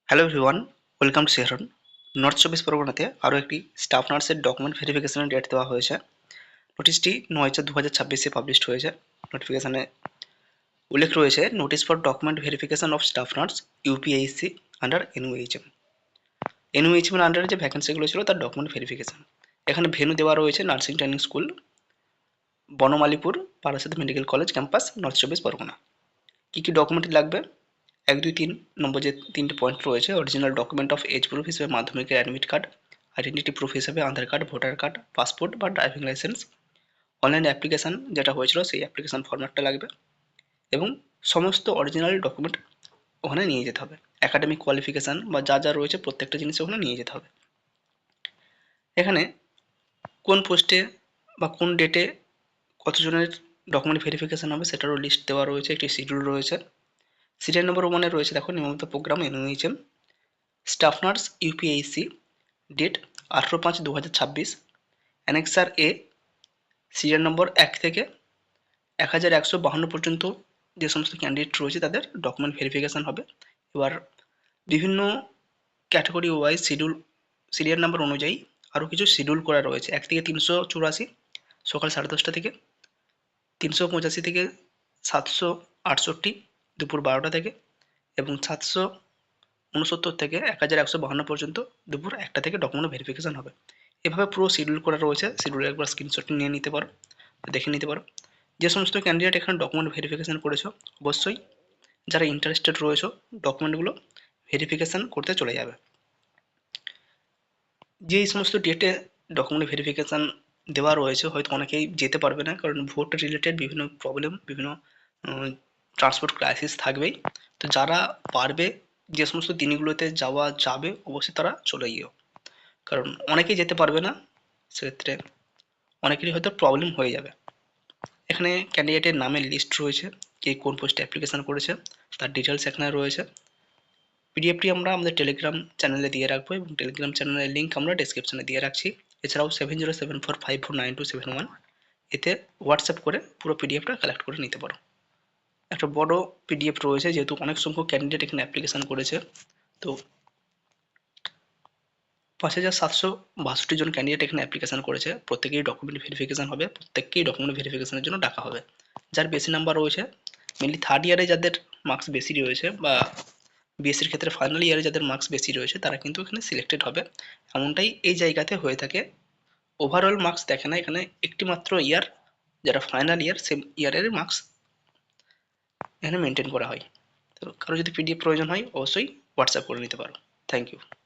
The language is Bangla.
হ্যালো এভরিওয়ান, ওয়েলকাম টু শেহরন। নর্থ চব্বিশ পরগনাতে আরও একটি স্টাফ নার্সের ডকুমেন্ট ভেরিফিকেশনের ডেট দেওয়া হয়েছে। নোটিশটি 9/4/2026-এ পাবলিশড হয়েছে। নোটিফিকেশনে উল্লেখ রয়েছে notice for document verification of staff nurse UPHC under NUHM. NUHM এর আন্ডারে যে ভ্যাকেন্সিগুলো ছিল তার ডকুমেন্ট ভেরিফিকেশন। এখানে ভেন্যু দেওয়া রয়েছে nursing training school, Banamalipur, Barasat medical college campus, north চব্বিশ পরগনা। কী কী ডকুমেন্ট লাগবে? 1, 2, 3 নম্বর যে 3টে পয়েন্ট রয়েছে, original document of age proof হিসেবে মাধ্যমিকের অ্যাডমিট কার্ড, আইডেন্টিটি প্রুফ হিসেবে Aadhaar card, voter card, passport বা ড্রাইভিং লাইসেন্স, অনলাইন অ্যাপ্লিকেশান যেটা হয়েছিল সেই অ্যাপ্লিকেশান ফরম্যাটটা লাগবে এবং সমস্ত অরিজিনাল ডকুমেন্ট ওখানে নিয়ে যেতে হবে। একাডেমিক কোয়ালিফিকেশান বা যা যা রয়েছে প্রত্যেকটা জিনিস ওখানে নিয়ে যেতে হবে। এখানে কোন পোস্টে বা কোন ডেটে কতজনের ডকুমেন্ট ভেরিফিকেশান হবে সেটারও লিস্ট দেওয়া রয়েছে, একটি শিডিউল রয়েছে। সিরিয়াল নম্বর 1-এ রয়েছে দেখো নিয়মিত programme NUHM staff nurse UPHC, date 18/5/2026। Annexure A serial number 1 থেকে 1152 পর্যন্ত যে সমস্ত ক্যান্ডিডেট রয়েছে তাদের ডকুমেন্ট ভেরিফিকেশান হবে। এবার বিভিন্ন ক্যাটাগরি ওয়াইজ সিরিয়াল নাম্বার অনুযায়ী আরও কিছু শিডিউল করা রয়েছে। 1 থেকে 384 সকাল 10:30 থেকে, 385 থেকে 768 দুপুর 12টা থেকে এবং 769 থেকে 1152 পর্যন্ত দুপুর 1টা থেকে ডকুমেন্ট ভেরিফিকেশান হবে। এভাবে পুরো শিডিউল করা রয়েছে। শিডিউলের একবার স্ক্রিনশট নিয়ে নিতে পারো, দেখে নিতে পারো। যে সমস্ত ক্যান্ডিডেট এখানে ডকুমেন্ট ভেরিফিকেশান করেছো অবশ্যই যারা ইন্টারেস্টেড রয়েছো ডকুমেন্টগুলো ভেরিফিকেশান করতে চলে যাবে। যেই সমস্ত ডেটে ডকুমেন্ট ভেরিফিকেশান দেওয়া রয়েছে হয়তো অনেকেই যেতে পারবে না, কারণ ভোট রিলেটেড বিভিন্ন প্রবলেম, বিভিন্ন ট্রান্সপোর্ট ক্রাইসিস থাকবেই। তো যারা পারবে যে সমস্ত দিনগুলোতে যাওয়া যাবে অবশ্যই তারা চলে গিয়েও, কারণ অনেকেই যেতে পারবে না, সেক্ষেত্রে অনেকেরই হয়তো প্রবলেম হয়ে যাবে। এখানে ক্যান্ডিডেটের নামের লিস্ট রয়েছে, কে কোন পোস্টে অ্যাপ্লিকেশান করেছে তার ডিটেলস এখানে রয়েছে। পিডিএফটি আমরা আমাদের টেলিগ্রাম চ্যানেলে দিয়ে রাখবো এবং টেলিগ্রাম চ্যানেলের লিঙ্ক আমরা ডেসক্রিপশনে দিয়ে রাখছি। এছাড়াও 7074549271 এতে হোয়াটসঅ্যাপ করে পুরো পিডিএফটা কালেক্ট করে নিতে পারো। একটা বড় পিডিএফ রয়েছে যেহেতু অনেক সংখ্যক ক্যান্ডিডেট এখানে অ্যাপ্লিকেশান করেছে, তো 5,762 জন ক্যান্ডিডেট এখানে অ্যাপ্লিকেশান করেছে। প্রত্যেকেই ডকুমেন্ট ভেরিফিকেশান হবে, প্রত্যেককেই ডকুমেন্ট ভেরিফিকেশানের জন্য ডাকা হবে। যার বেশি নাম্বার রয়েছে, মেনলি থার্ড ইয়ারে যাদের মার্কস বেশি রয়েছে বা বিএসসির ক্ষেত্রে ফাইনাল ইয়ারে যাদের মার্কস বেশি রয়েছে তারা কিন্তু এখানে সিলেক্টেড হবে, এমনটাই এই জায়গাতে হয়ে থাকে। ওভারঅল মার্কস দেখে না, এখানে একটি মাত্র ইয়ার যারা ফাইনাল ইয়ার সেম ইয়ারের মার্কস এখানে মেনটেন করা হয়। তো কারো যদি পিডিএফ প্রয়োজন হয় অবশ্যই হোয়াটসঅ্যাপ করে নিতে পারো। Thank you.